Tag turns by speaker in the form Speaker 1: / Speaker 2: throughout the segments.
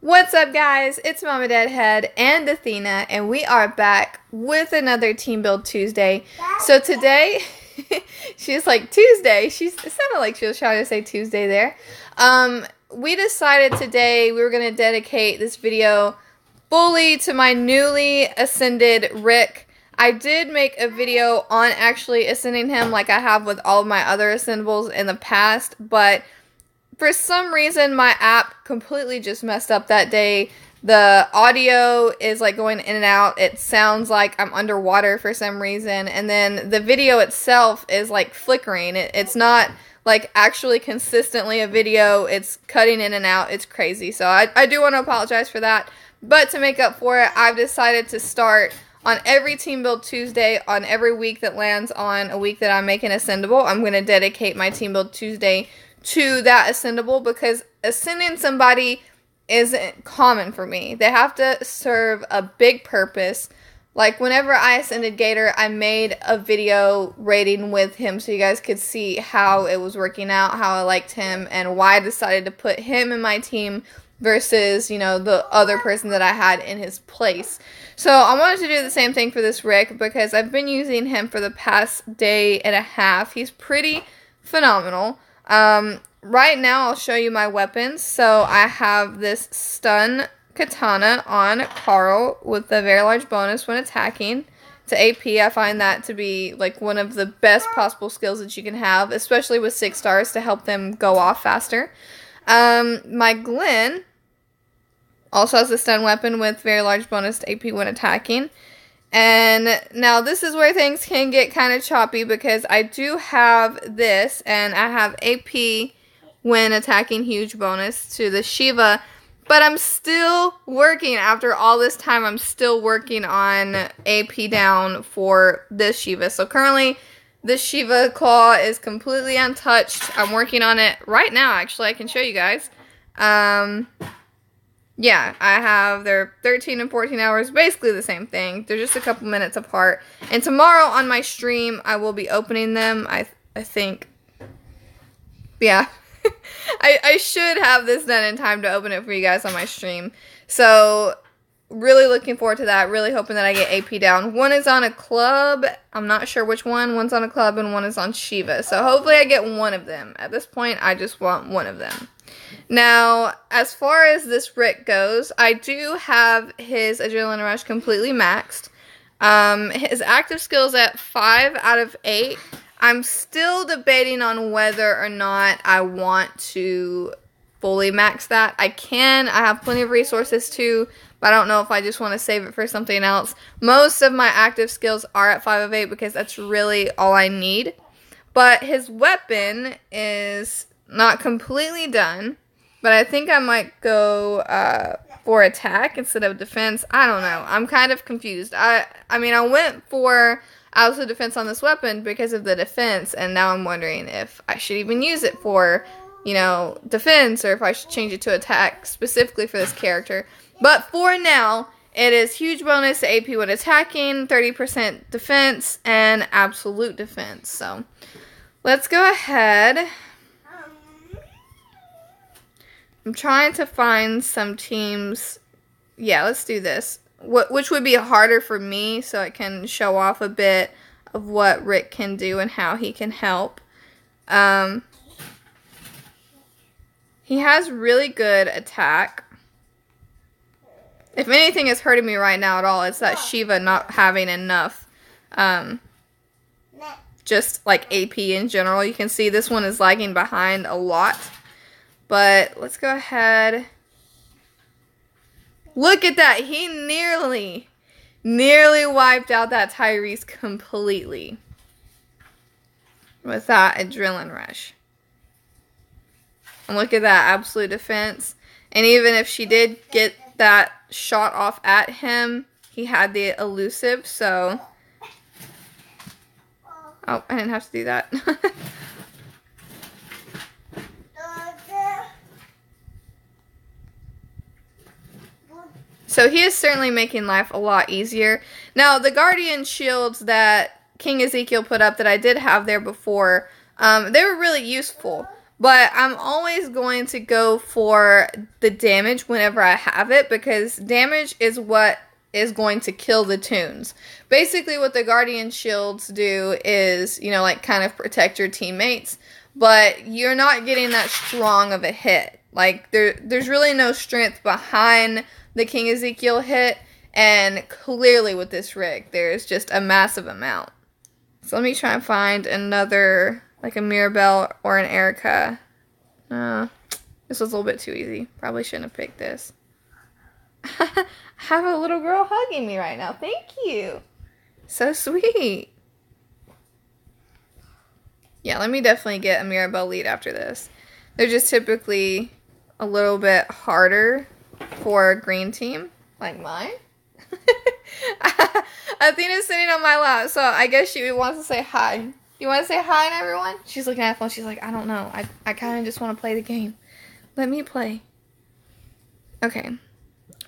Speaker 1: What's up, guys? It's Mama Deadhead and Athena, and we are back with another Team Build Tuesday. So today, she's like, Tuesday? It sounded like she was trying to say Tuesday there. We decided today we were going to dedicate this video fully to my newly ascended Rick. I did make a video on actually ascending him like I have with all of my other ascendables in the past, but for some reason, my app completely just messed up that day. The audio is like going in and out. It sounds like I'm underwater for some reason. And then the video itself is like flickering. It's not like actually consistently a video. It's cutting in and out. It's crazy. So I do want to apologize for that. But to make up for it, I've decided to start on every Team Build Tuesday, on every week that lands on a week that I'm making ascendable. I'm going to dedicate my Team Build Tuesday to that ascendable, because ascending somebody isn't common for me. They have to serve a big purpose. Like whenever I ascended Gator, I made a video rating with him so you guys could see how it was working out, how I liked him, and why I decided to put him in my team versus, you know, the other person that I had in his place. So I wanted to do the same thing for this Rick because I've been using him for the past day and a half. He's pretty phenomenal. Right now I'll show you my weapons. So I have this stun katana on Carl with a very large bonus when attacking to AP. I find that to be like one of the best possible skills that you can have, especially with 6 stars to help them go off faster. My Glenn also has a stun weapon with very large bonus to AP when attacking. And now this is where things can get kind of choppy because I do have this, and I have AP when attacking, huge bonus to the Shiva, but I'm still working, after all this time, I'm still working on AP down for this Shiva. So currently, this Shiva claw is completely untouched. I'm working on it right now, actually. I can show you guys. Yeah, I have, they're 13 and 14 hours, basically the same thing. They're just a couple minutes apart. And tomorrow on my stream, I will be opening them, I think. Yeah. I should have this done in time to open it for you guys on my stream. So, really looking forward to that. Really hoping that I get AP down. One is on a club. I'm not sure which one. One's on a club and one is on Shiva. So, hopefully I get one of them. At this point, I just want one of them. Now, as far as this Rick goes, I do have his Adrenaline Rush completely maxed. His active skills at 5 out of 8. I'm still debating on whether or not I want to fully max that. I have plenty of resources too, but I don't know if I just want to save it for something else. Most of my active skills are at 5 of 8 because that's really all I need. But his weapon is not completely done. But I think I might go for attack instead of defense. I don't know. I'm kind of confused. I mean, I went for also defense on this weapon because of the defense. And now I'm wondering if I should even use it for, you know, defense. Or if I should change it to attack specifically for this character. But for now, it is huge bonus to AP when attacking, 30% defense, and absolute defense. So, let's go ahead. I'm trying to find some teams. Yeah, let's do this. Which would be harder for me, so I can show off a bit of what Rick can do and how he can help. He has really good attack. If anything is hurting me right now at all, it's that Shiva not having enough. Just like AP in general. You can see this one is lagging behind a lot. But let's go ahead. Look at that. He nearly wiped out that Tyrese completely with that Adrenaline Rush. And look at that absolute defense. And even if she did get that shot off at him, he had the elusive. So, oh, I didn't have to do that. So he is certainly making life a lot easier. Now, the Guardian shields that King Ezekiel put up that I did have there before, they were really useful. But I'm always going to go for the damage whenever I have it, because damage is what is going to kill the tunes. Basically what the Guardian Shields do is, you know, like kind of protect your teammates, but you're not getting that strong of a hit. Like there's really no strength behind the King Ezekiel hit, and clearly with this rig there's just a massive amount. So let me try and find another, like a Mirabelle or an Erica. This was a little bit too easy. Probably shouldn't have picked this. I have a little girl hugging me right now. Thank you. So sweet. Yeah, let me definitely get a Mirabelle lead after this. They're just typically a little bit harder for a green team, like mine. Athena's sitting on my lap, so I guess she wants to say hi. You want to say hi to everyone? She's looking at the phone. She's like, I don't know. I kind of just want to play the game. Let me play. Okay.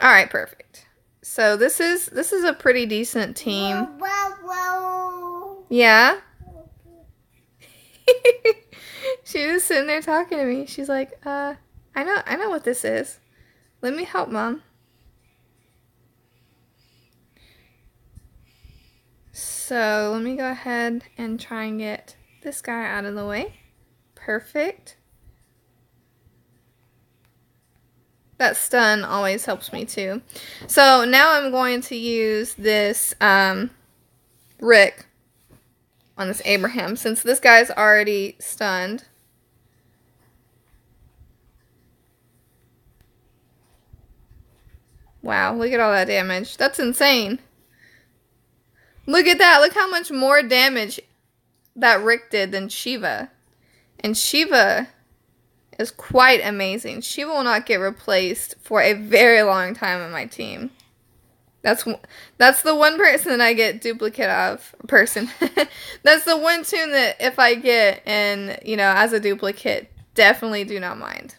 Speaker 1: All right, perfect. So this is a pretty decent team. Yeah. She's just sitting there talking to me. She's like, I know what this is. Let me help, Mom. So let me go ahead and try and get this guy out of the way. Perfect. That stun always helps me too. So now I'm going to use this Rick on this Abraham, since this guy's already stunned. Wow, look at all that damage. That's insane. Look at that. Look how much more damage that Rick did than Shiva. And Shiva is quite amazing. Shiva will not get replaced for a very long time on my team. That's the one person I get duplicate of. That's the one tune that if I get in, you know, as a duplicate, definitely do not mind.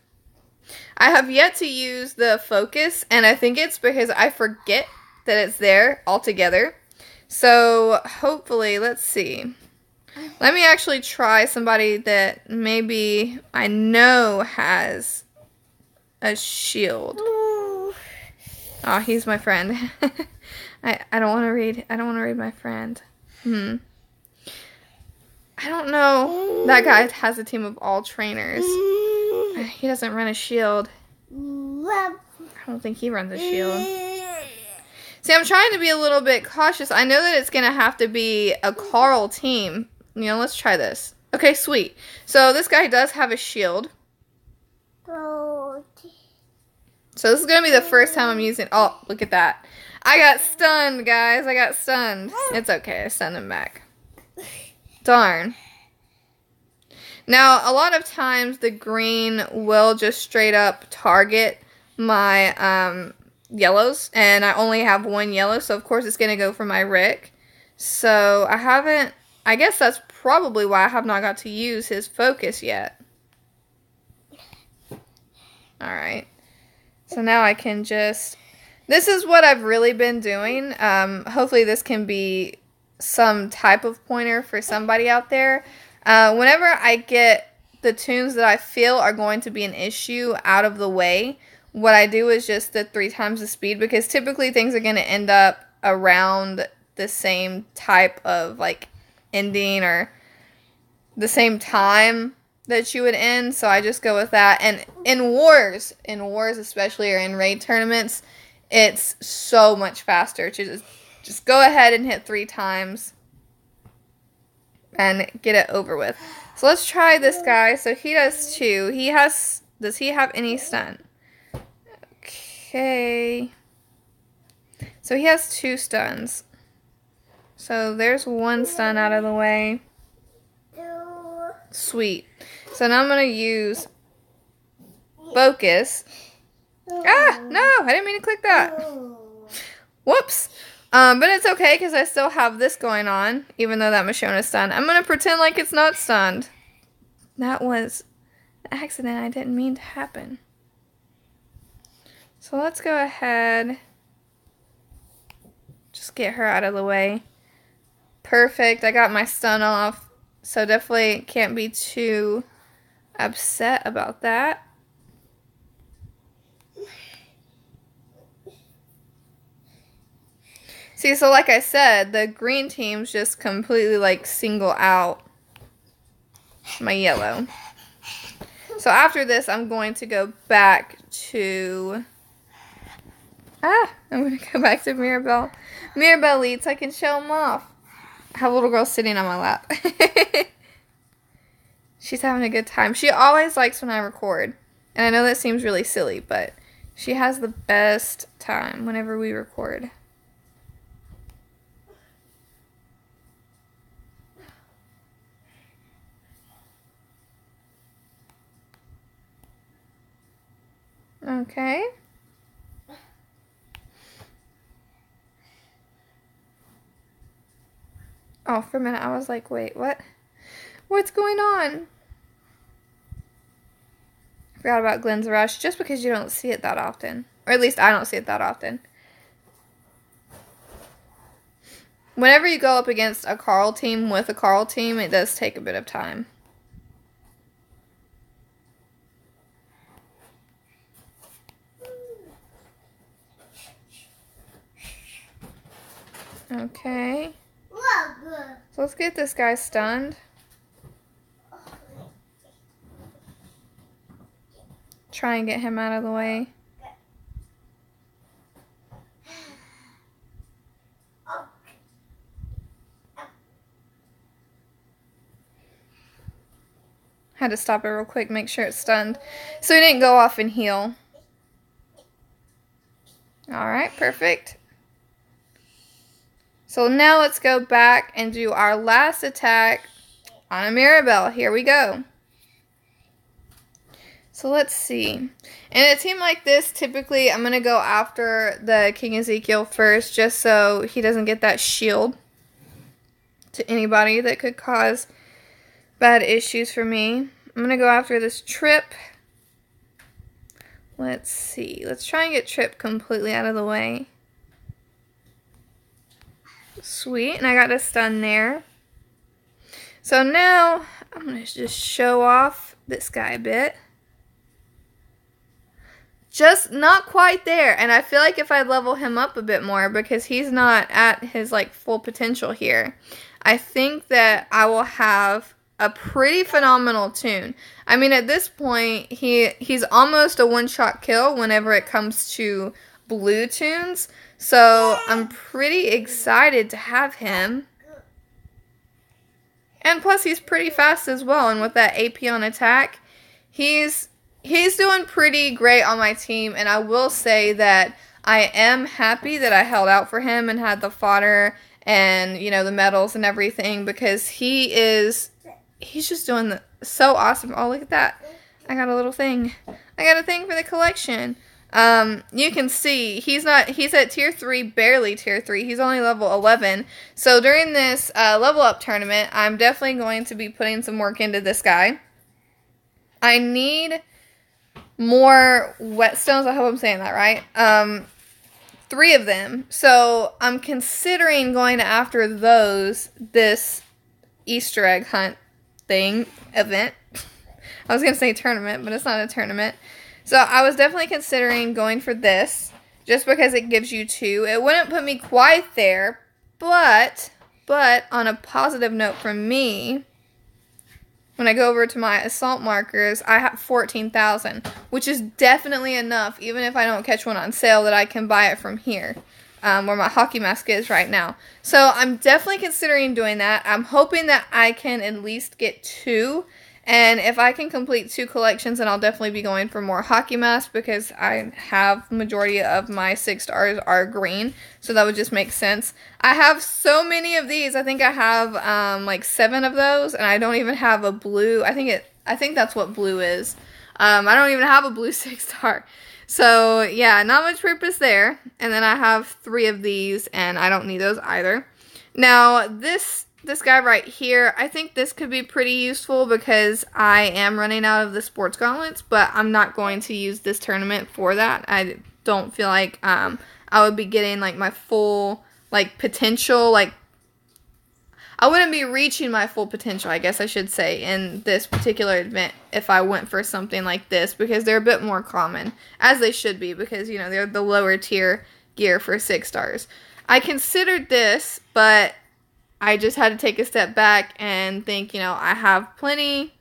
Speaker 1: I have yet to use the focus, and I think it's because I forget that it's there altogether. So hopefully, let's see. Let me actually try somebody that maybe I know has a shield. Oh, he's my friend. I don't want to read. I don't want to read my friend. I don't know. That guy has a team of all trainers. He doesn't run a shield. I don't think he runs a shield. See, I'm trying to be a little bit cautious. I know that it's going to have to be a Carl team. You know, let's try this. Okay, sweet. So this guy does have a shield. So this is going to be the first time I'm using... Oh, look at that. I got stunned, guys. I got stunned. It's okay. I stunned him back. Darn. Now, a lot of times the green will just straight up target my yellows, and I only have one yellow, so of course it's going to go for my Rick. So I guess that's probably why I have not got to use his focus yet. Alright. So now I can just... This is what I've really been doing. Hopefully this can be some type of pointer for somebody out there. Whenever I get the tunes that I feel are going to be an issue out of the way, what I do is just the 3 times the speed, because typically things are going to end up around the same type of like ending or the same time that you would end. So I just go with that. And in wars especially, or in raid tournaments, it's so much faster to just go ahead and hit 3 times and get it over with. So let's try this guy. So he does 2. Does he have any stun? Okay. So he has 2 stuns. So there's 1 stun out of the way. Sweet. So now I'm going to use focus. Ah, no, I didn't mean to click that. Whoops. But it's okay because I still have this going on, even though that Michonne is stunned. I'm going to pretend like it's not stunned. That was an accident I didn't mean to happen. So let's go ahead. Just get her out of the way. Perfect. I got my stun off. So definitely can't be too upset about that. See, so like I said, the green teams just completely like single out my yellow. So after this, I'm going to go back to... I'm going to go back to Mirabelle. Mirabelle leads. I can show them off. I have a little girl sitting on my lap. She's having a good time. She always likes when I record. And I know that seems really silly, but she has the best time whenever we record. Okay. Oh, for a minute I was like, wait, what? What's going on? I forgot about Glenn's Rush, just because you don't see it that often. Or at least I don't see it that often. Whenever you go up against a Carl team with a Carl team, it does take a bit of time. Okay. So let's get this guy stunned. Try and get him out of the way. Had to stop it real quick, make sure it's stunned. So he didn't go off and heal. Alright, perfect. So now let's go back and do our last attack on a Mirabelle. Here we go. So let's see. In a team like this, typically I'm going to go after the King Ezekiel first, just so he doesn't get that shield to anybody that could cause bad issues for me. I'm going to go after this Trip. Let's see. Let's try and get Trip completely out of the way. Sweet, and I got a stun there. So now I'm going to just show off this guy a bit. Just not quite there, and I feel like if I level him up a bit more, because he's not at his like full potential here, I think that I will have a pretty phenomenal tune. I mean, at this point, he's almost a one-shot kill whenever it comes to blue tunes. So I'm pretty excited to have him. And plus he's pretty fast as well. And with that AP on attack, he's doing pretty great on my team. And I will say that I am happy that I held out for him and had the fodder and, you know, the medals and everything, because he's just doing so awesome. Oh, look at that. I got a little thing. I got a thing for the collection. You can see he's at tier 3, barely tier 3. He's only level 11. So during this level up tournament, I'm definitely going to be putting some work into this guy. I need more whetstones. I hope I'm saying that right. 3 of them. So I'm considering going after this Easter egg hunt event. I was going to say tournament, but it's not a tournament. So I was definitely considering going for this, just because it gives you 2. It wouldn't put me quite there, but on a positive note for me, when I go over to my assault markers, I have 14,000, which is definitely enough, even if I don't catch one on sale, that I can buy it from here, where my hockey mask is right now. So I'm definitely considering doing that. I'm hoping that I can at least get 2. And if I can complete 2 collections, then I'll definitely be going for more hockey masks, because I have the majority of my 6 stars are green. So that would just make sense. I have so many of these. I think I have like 7 of those, and I don't even have a blue. I think that's what blue is. I don't even have a blue 6 star. So yeah, not much purpose there. And then I have 3 of these, and I don't need those either. Now this guy right here, I think this could be pretty useful, because I am running out of the sports gauntlets, but I'm not going to use this tournament for that. I don't feel like I would be getting like my full like potential. Like, I wouldn't be reaching my full potential, I guess I should say, in this particular event if I went for something like this, because they're a bit more common, as they should be, because, you know, they're the lower tier gear for 6 stars. I considered this, but I just had to take a step back and think, you know, I have plenty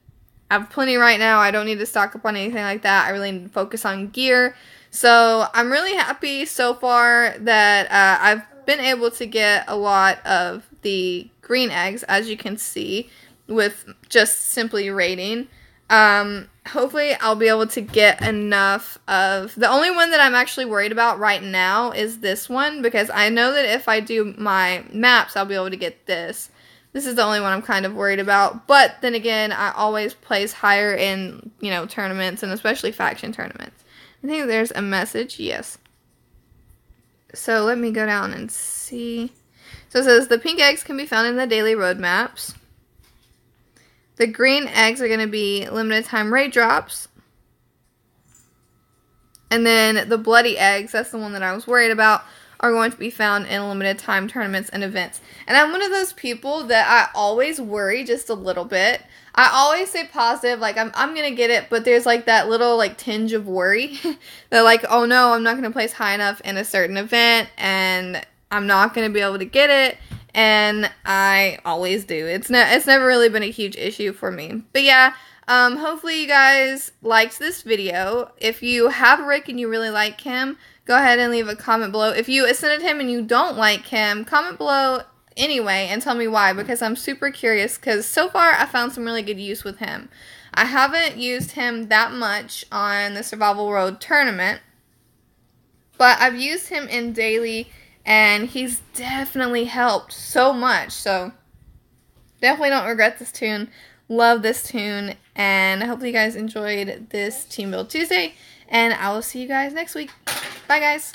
Speaker 1: right now. I don't need to stock up on anything like that. I really need to focus on gear. So I'm really happy so far that I've been able to get a lot of the green eggs, as you can see, with just simply raiding. Hopefully I'll be able to get enough of... The only one that I'm actually worried about right now is this one, because I know that if I do my maps, I'll be able to get this. This is the only one I'm kind of worried about. But then again, I always place higher in, you know, tournaments, and especially faction tournaments. I think there's a message. Yes. So let me go down and see. So it says, the pink eggs can be found in the daily roadmaps. The green eggs are going to be limited time raid drops. And then the bloody eggs, that's the one that I was worried about, are going to be found in limited time tournaments and events. And I'm one of those people that I always worry just a little bit. I always say positive, like I'm going to get it, but there's like that little like tinge of worry that like, oh no, I'm not going to place high enough in a certain event and I'm not going to be able to get it. And I always do. It's never really been a huge issue for me. But yeah, hopefully you guys liked this video. If you have Rick and you really like him, go ahead and leave a comment below. If you ascended him and you don't like him, comment below anyway and tell me why, because I'm super curious, because so far I found some really good use with him. I haven't used him that much on the Survival Road tournament, but I've used him in daily, and he's definitely helped so much. So definitely don't regret this tune. Love this tune, and I hope you guys enjoyed this Team Build Tuesday, and I will see you guys next week. Bye guys.